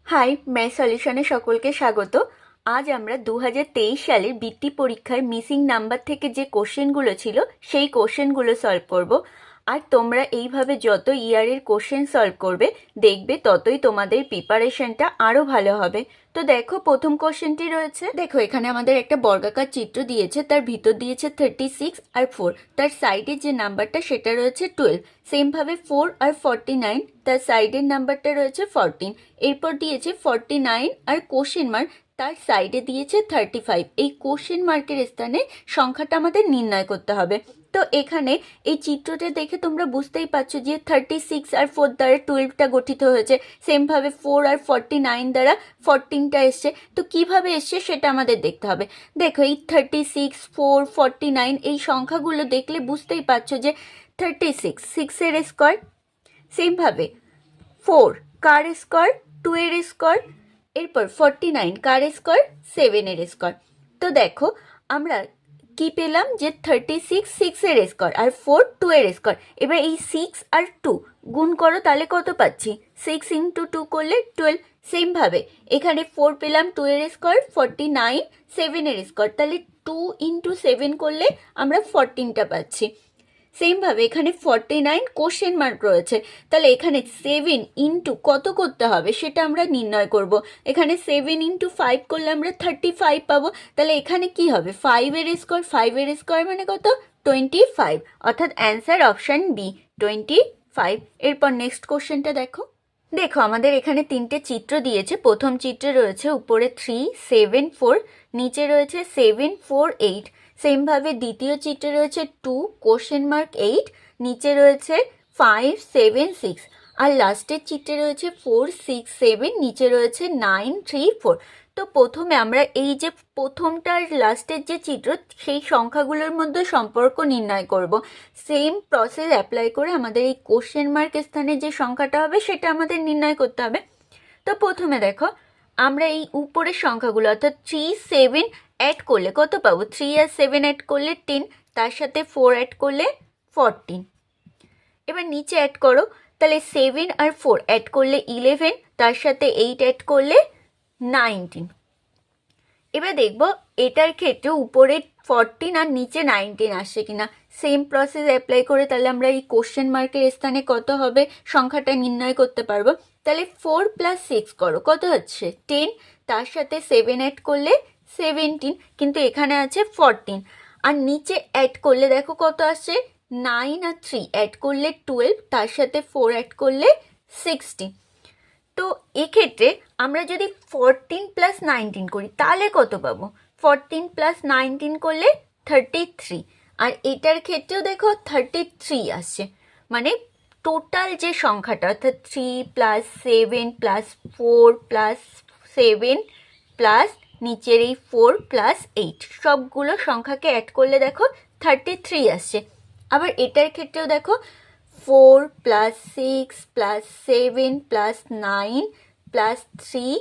High, math সলিউশনে সকলকে স্বাগত। আজ আমরা 2023 সালের বৃত্তি পরীক্ষার মিসিং নাম্বার থেকে যে কোশ্চেনগুলো ছিল সেই কোশ্চেনগুলো সলভ করব। আর তোমরা এইভাবে যত ইয়ারের কোশ্চেন সলভ করবে দেখবে ততই তোমাদের প্রিপারেশনটা আরও ভালো হবে। তো দেখো, প্রথম কোশ্চেনটি রয়েছে, দেখো এখানে আমাদের একটা বর্গাকার চিত্র দিয়েছে, তার ভিতর দিয়েছে 36 আর 4, তার সাইডের যে নাম্বারটা সেটা রয়েছে 12। সেমভাবে 4 আর 49, তার সাইডের নাম্বারটা রয়েছে 14। এরপর দিয়েছে 49 আর কোশ্চেন মার্ক, তার সাইডে দিয়েছে 35। এই কোশ্চেন মার্কের স্থানে সংখ্যাটা আমাদের নির্ণয় করতে হবে। তো এখানে এই চিত্রটা দেখে তোমরা বুঝতেই পারছো যে 36 আর 4 দ্বারা 12টা গঠিত হয়েছে, সেমভাবে 4 আর 49 দ্বারা 14টা এসছে। তো কিভাবে এসছে সেটা আমাদের দেখতে হবে। দেখো, এই 36, 4, 49 এই সংখ্যাগুলো দেখলে বুঝতেই পারছো যে 36 6 এর স্কোয়ার, সেমভাবে 4 কার স্কোয়ার, 2 এর স্কোয়ার, এরপর 49 কার স্কোয়ার, 7 এর স্কোয়ার। তো দেখো আমরা কি পেলাম যে 36 6 এর স্কোয়ার আর 4 2 এর স্কোয়ার। এবার এই 6 আর 2 গুণ করো, তাহলে কত পাচ্ছি? 6 ইন্টু 2 করলে 12। সেমভাবে এখানে 4 পেলাম 2 এর স্কোয়ার, 49 7 এর স্কোয়ার, তাহলে 2 ইন্টু 7 করলে আমরা 14টা পাচ্ছি। সেমভাবে এখানে 49 কোশ্চেন মার্ক রয়েছে, তাহলে এখানে 7 ইন্টু কত করতে হবে সেটা আমরা নির্ণয় করব। এখানে 7 ইন্টু 5 করলে আমরা 35 পাবো, তাহলে এখানে কি হবে? 5 এর স্কোয়ার, 5 এর স্কোয়ার মানে কত? 25, অর্থাৎ অ্যান্সার অপশান বি, 25। এরপর নেক্সট কোশ্চেনটা দেখো। দেখো আমাদের এখানে তিনটে চিত্র দিয়েছে। প্রথম চিত্রে রয়েছে উপরে 3 7 4, নিচে রয়েছে 7 4 8। সেমভাবে দ্বিতীয় চিত্রে রয়েছে 2 কোশ্চেন মার্ক 8, নিচে রয়েছে 5 7 6, আর লাস্টের চিত্রে রয়েছে 4 6 7, নিচে রয়েছে 9 3 4। তো প্রথমে আমরা এই যে প্রথমটার লাস্টের যে চিত্র সেই সংখ্যাগুলোর মধ্যে সম্পর্ক নির্ণয় করব। সেম প্রসেস অ্যাপ্লাই করে আমাদের এই কোশ্চেন মার্ক স্থানে যে সংখ্যাটা হবে সেটা আমাদের নির্ণয় করতে হবে। তো প্রথমে দেখো, আমরা এই উপরের সংখ্যাগুলো অর্থাৎ 3 7 অ্যাড করলে কত পাবো? 3 আর 7 অ্যাড করলে 10, তার সাথে 4 অ্যাড করলে 14। এবার নিচে অ্যাড করো, তাহলে 7 আর 4 অ্যাড করলে 11, তার সাথে 8 অ্যাড করলে 19। এবার দেখবো এটার ক্ষেত্রে উপরে 14 আর নিচে 19 আসছে কিনা। সেম প্রসেস অ্যাপ্লাই করে তাহলে আমরা এই কোশ্চেন মার্কের স্থানে কত হবে সংখ্যাটা নির্ণয় করতে পারবো। তাহলে 4 প্লাস 6 করো, কত হচ্ছে? 10, তার সাথে 7 অ্যাড করলে 17, কিন্তু এখানে আছে 14। আর নিচে অ্যাড করলে দেখো কত আসছে? 9 আর 3 অ্যাড করলে 12, তার সাথে 4 অ্যাড করলে 16। তো এক্ষেত্রে আমরা যদি 14 প্লাস 19 করি তাহলে কত পাবো? 14 প্লাস 19 করলে 33, আর এটার ক্ষেত্রেও দেখো 33 আসছে। মানে টোটাল যে সংখ্যাটা অর্থাৎ 3 প্লাস 7 প্লাস 4 প্লাস 7 প্লাস নিচের এই 4 প্লাস 8 সবগুলো সংখ্যাকে অ্যাড করলে দেখো 33 আসছে। আবার এটার ক্ষেত্রেও দেখো 4 plus 6 plus 7 plus 9 plus 3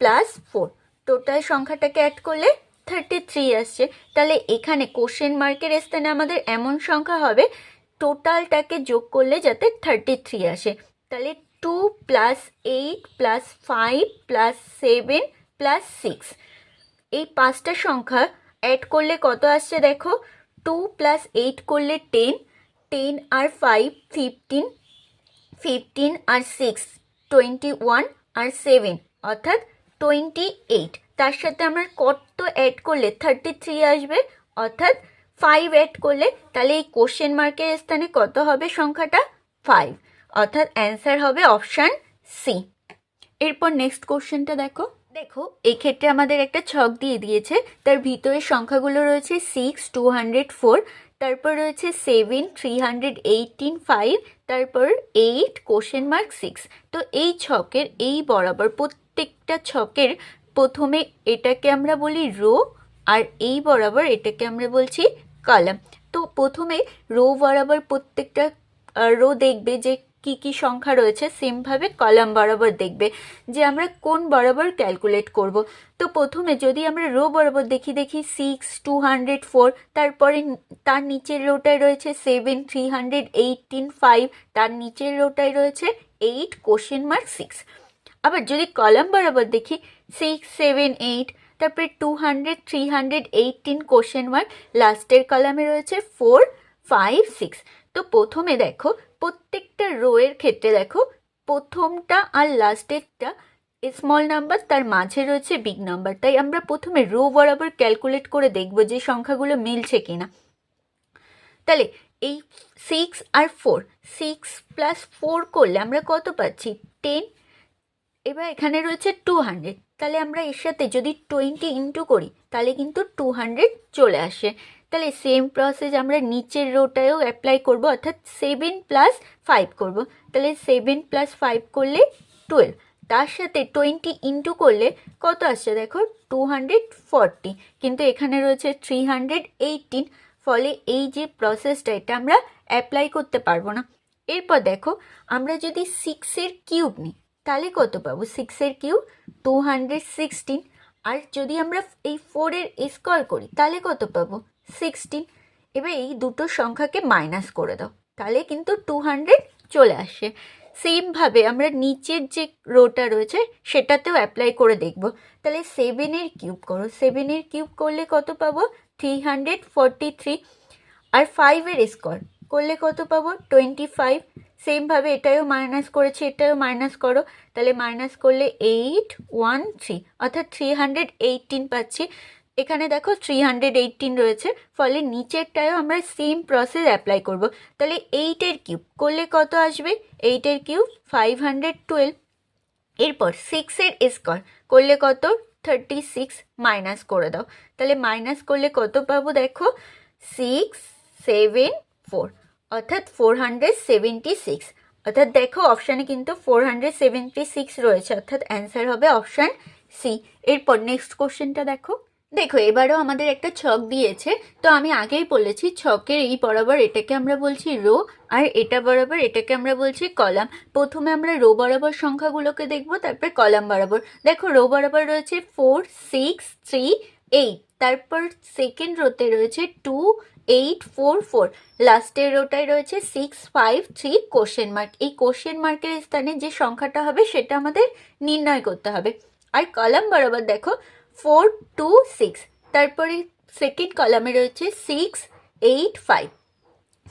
plus 4, total সংখ্যাটাকে অ্যাড করলে 33 আসছে। তাহলে এখানে কোশ্চেন মার্কের স্থানে আমাদের এমন সংখ্যা হবে টোটালটাকে যোগ করলে যাতে 33 আসে। তাহলে 2 প্লাস 8 প্লাস 5 প্লাস 7 প্লাস 6, এই পাঁচটা সংখ্যা অ্যাড করলে কত আসছে দেখো? 2 প্লাস 8 করলে 10, 10 আর 5 15, 15 আর 6 21, আর 7 অর্থাৎ 28। তার সাথে আমরা কত অ্যাড করলে 33 আসবে, অর্থাৎ 5 অ্যাড করলে, তাহলে এই কোশ্চেন মার্কের স্থানে কত হবে সংখ্যাটা? 5, অর্থাৎ অ্যান্সার হবে অপশান সি। এরপর নেক্সট কোশ্চেনটা দেখো। দেখো এই ক্ষেত্রে আমাদের একটা ছক দিয়ে দিয়েছে, তার ভিতরে সংখ্যাগুলো রয়েছে 6 204, তারপর রয়েছে 7 318 5, তারপর 8 কোশ্চেন মার্ক 6। তো এই ছকের এই বরাবর প্রত্যেকটা ছকের প্রথমে এটাকে আমরা বলি রো, আর এই বরাবর এটাকে আমরা বলছি কলাম। তো প্রথমে রো বরাবর প্রত্যেকটা রো দেখবে যে কি কি সংখ্যা রয়েছে, সেমভাবে কলাম বরাবর দেখবে যে আমরা কোন বরাবর ক্যালকুলেট করব। তো প্রথমে যদি আমরা রো বরাবর দেখি 6 204, তারপরে তার নিচের রোটায় রয়েছে 7 318 5, তার নিচের রোটায় রয়েছে 8 কোশ্চেন মার্ক 6। আবার যদি কলাম বরাবর দেখি 6, 7, 8, তারপরে 200, 318 কোশ্চেন মার্ক, লাস্টের কলামে রয়েছে 4, 5, 6। তো প্রথমে দেখো প্রত্যেকটা রো এর ক্ষেত্রে দেখো প্রথমটা আর লাস্টেরটা স্মল নাম্বার, তার মাঝে রয়েছে বিগ নাম্বার। তাই আমরা প্রথমে রো বরাবর ক্যালকুলেট করে দেখব যে সংখ্যাগুলো মিলছে কিনা। তাহলে এই 6 আর 4, 6 + 4 করলে আমরা কত পাচ্ছি? 10। এবার এখানে রয়েছে 200, তাহলে আমরা এর সাথে যদি 20 ইন্টু করি তাহলে কিন্তু 200 চলে আসে। তাহলে সেম প্রসেস আমরা নিচের রোটায়ও অ্যাপ্লাই করব, অর্থাৎ 7 + 5 করব। তাহলে 7 + 5 করলে 12, তার সাথে 20 ইন্টু করলে কত আসছে দেখো 240, কিন্তু এখানে রয়েছে 318, ফলে এই যে প্রসেসটা এটা আমরা অ্যাপ্লাই করতে পারবো না। এরপর দেখো আমরা যদি 6 এর কিউব নিই তাহলে কত পাবো? 6 এর কিউব 216, আর যদি আমরা এই 4 এর স্কোয়ার করি তাহলে কত পাবো? 16। এবার এই দুটো সংখ্যাকে মাইনাস করে দাও, তাহলে কিন্তু 200 চলে আসে। সেমভাবে আমরা নিচের যে রোটা রয়েছে সেটাতেও অ্যাপ্লাই করে দেখব। তাহলে 7 এর কিউব করো, 7 এর কিউব করলে কত পাবো? 343। আর 5 এর স্কোয়ার করলে কত পাবো? 25। সেমভাবে এটাও মাইনাস করেছি, এটাও মাইনাস করো, তাহলে মাইনাস করলে 813, অর্থাৎ 318 পাচ্ছি। এখানে দেখো 318 রয়েছে, ফলে নিচেরটাও আমরা সেম প্রসেস অ্যাপ্লাই করব। তাহলে 8 এর কিউব করলে কত আসবে? 8 এর কিউব 512। এরপর 6 এর স্কোয়ার করলে কত? 36, মাইনাস করে দাও, তাহলে মাইনাস করলে কত পাবো দেখো? 674, অর্থাৎ 476। অর্থাৎ দেখো অপশানে কিন্তু 476 রয়েছে, অর্থাৎ অ্যান্সার হবে অপশান সি। এরপর নেক্সট কোশ্চেনটা দেখো। দেখো এবারও আমাদের একটা ছক দিয়েছে, তো আমি আগেই বলেছি ছকের এই বরাবর এটাকে আমরা বলছি রো, আর এটা বরাবর এটাকে আমরা বলছি কলাম। প্রথমে আমরা রো বরাবর সংখ্যাগুলোকে দেখব, তারপর কলাম বরাবর। দেখো রো বরাবর রয়েছে 4, 6, 3, 8, তারপর সেকেন্ড রোতে রয়েছে 2, 8, 4, 4, লাস্টের রোটায় রয়েছে 6, 5, 3 কোশ্চেন মার্ক। এই কোশ্চেন মার্কের স্থানে যে সংখ্যাটা হবে সেটা আমাদের নির্ণয় করতে হবে। আর কলাম বরাবর দেখো 4, 2, 6, তারপরে সেকেন্ড কলামে রয়েছে 6, 8, 5।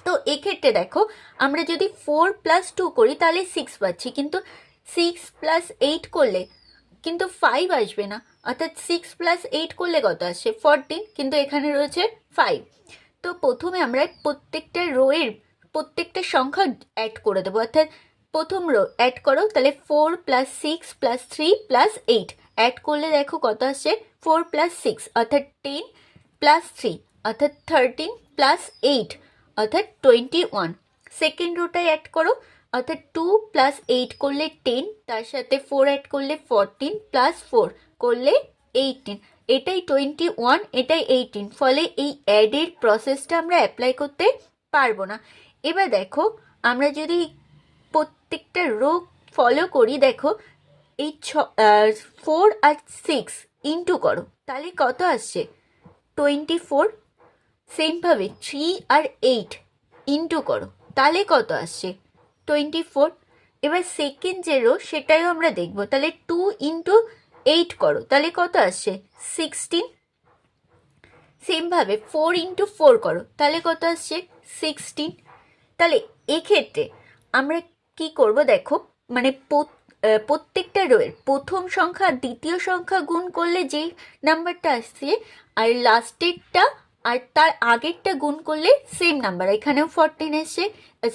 তো এক্ষেত্রে দেখো আমরা যদি 4 + 2 করি তাহলে 6 পাচ্ছি, কিন্তু 6 + 8 করলে কিন্তু 5 আসবে না, অর্থাৎ 6 + 8 করলে কত আসছে? 14, কিন্তু এখানে রয়েছে 5। তো প্রথমে আমরা প্রত্যেকটা রোয়ের প্রত্যেকটা সংখ্যা অ্যাড করে দেবো, অর্থাৎ প্রথম রো অ্যাড করো, তাহলে 4 + 6 + 3 + 8 অ্যাড করলে দেখো কত আসছে? 4 + 6 অর্থাৎ 10, + 3 অর্থাৎ 13, + 8 অর্থাৎ 21। সেকেন্ড রোটায় অ্যাড করো, অর্থাৎ 2 + 8 করলে 10, তার সাথে 4 অ্যাড করলে 14, + 4 করলে 18, এটাই 21, এটাই 18, ফলে এই অ্যাডের প্রসেসটা আমরা অ্যাপ্লাই করতে পারবো না। এবার দেখো আমরা যদি প্রত্যেকটা রো ফলো করি, দেখো এই 4 আর 6 ইন্টু করো তাহলে কত আসছে? 24। সেমভাবে 3 আর 8 ইন্টু করো তাহলে কত আসছে? 24। এবার সেকেন্ড যে রো সেটাও আমরা দেখবো, তাহলে 2 × 8 করো তাহলে কত আসছে? 16। সেমভাবে 4 × 4 করো তাহলে কত আসছে? 16। তাহলে এক্ষেত্রে আমরা কি করব দেখো, মানে প্রত্যেকটা রোয়ের প্রথম সংখ্যা দ্বিতীয় সংখ্যা গুণ করলে যেই নাম্বারটা আসছে, আর লাস্টেরটা আর তার আগেরটা গুণ করলে সেম নাম্বার। এখানেও 14 এসছে,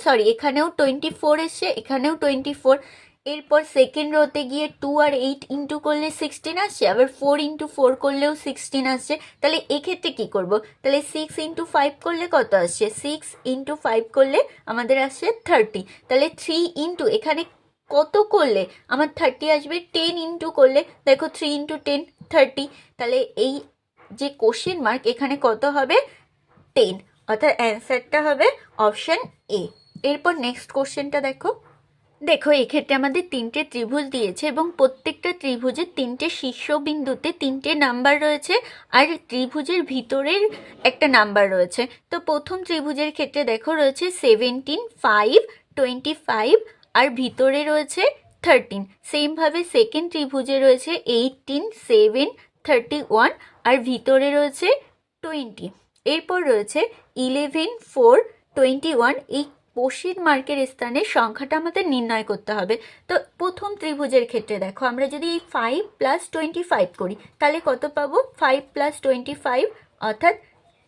সরি এখানেও 24 এসছে, এখানেও 24। এরপর সেকেন্ড রোতে গিয়ে 2 আর 8 ইন্টু করলে 16 আসছে, আবার 4 × 4 করলেও 16 আসছে। তাহলে এক্ষেত্রে কি করব? তাহলে 6 × 5 করলে কত আসছে? 6 × 5 করলে আমাদের আসছে 30। তাহলে 3 ইন্টু এখানে কত করলে আমার 30 আসবে? 10 ইন্টু করলে দেখো 3 × 10 30। তাহলে এই যে কোশ্চেন মার্ক এখানে কত হবে? 10, অর্থাৎ অ্যান্সারটা হবে অপশান এ। এরপর নেক্সট কোশ্চেনটা দেখো। দেখো এক্ষেত্রে আমাদের 3টে ত্রিভুজ দিয়েছে এবং প্রত্যেকটা ত্রিভুজের 3টে শীর্ষবিন্দুতে 3টে নাম্বার রয়েছে, আর ত্রিভুজের ভিতরের একটা নাম্বার রয়েছে। তো প্রথম ত্রিভুজের ক্ষেত্রে দেখো রয়েছে 17, 5, 25, আর ভিতরে রয়েছে 13। সেমভাবে সেকেন্ড ত্রিভুজে রয়েছে 18, 7, 31 আর ভিতরে রয়েছে 20। এরপর রয়েছে 11, 4, 21। এই কোশ্চেন মার্কের স্থানে সংখ্যাটা আমাদের নির্ণয় করতে হবে। তো প্রথম ত্রিভুজের ক্ষেত্রে দেখো, আমরা যদি এই 5 + 25 করি তাহলে কত পাবো? 5 + 25 অর্থাৎ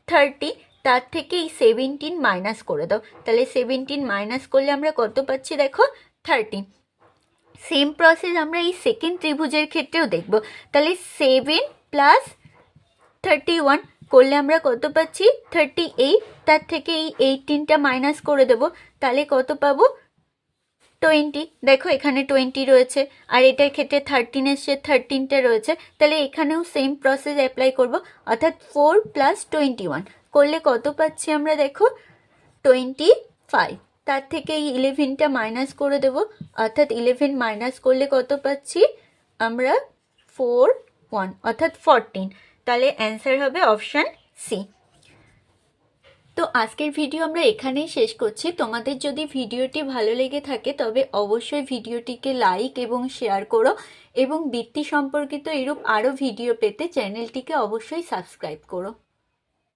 30। তার থেকে এই 17 মাইনাস করে দাও, তাহলে 17 মাইনাস করলে আমরা কত পাচ্ছি দেখো? 30। সেম প্রসেস আমরা এই সেকেন্ড ত্রিভুজের ক্ষেত্রেও দেখব। তাহলে 7 + 31 করলে আমরা কত পাচ্ছি? 38। তার থেকে এই 18টা মাইনাস করে দেব, তাহলে কত পাবো? 20। দেখো এখানে 20 রয়েছে, আর এটার ক্ষেত্রে 13 এসছে, 13টা রয়েছে। তাহলে এখানেও সেম প্রসেস অ্যাপ্লাই করব, অর্থাৎ 4 + 21 করলে কত পাচ্ছি আমরা দেখো? 25। তার থেকে এই 11টা মাইনাস করে দেব, অর্থাৎ 11 মাইনাস করলে কত পাচ্ছি আমরা? 4, 1 অর্থাৎ 14। তাহলে অ্যান্সার হবে অপশান সি। তো আজকের ভিডিও আমরা এখানেই শেষ করছি। তোমাদের যদি ভিডিওটি ভালো লেগে থাকে তবে অবশ্যই ভিডিওটিকে লাইক এবং শেয়ার করো, এবং বৃত্তি সম্পর্কিত এরূপ আরও ভিডিও পেতে চ্যানেলটিকে অবশ্যই সাবস্ক্রাইব করো।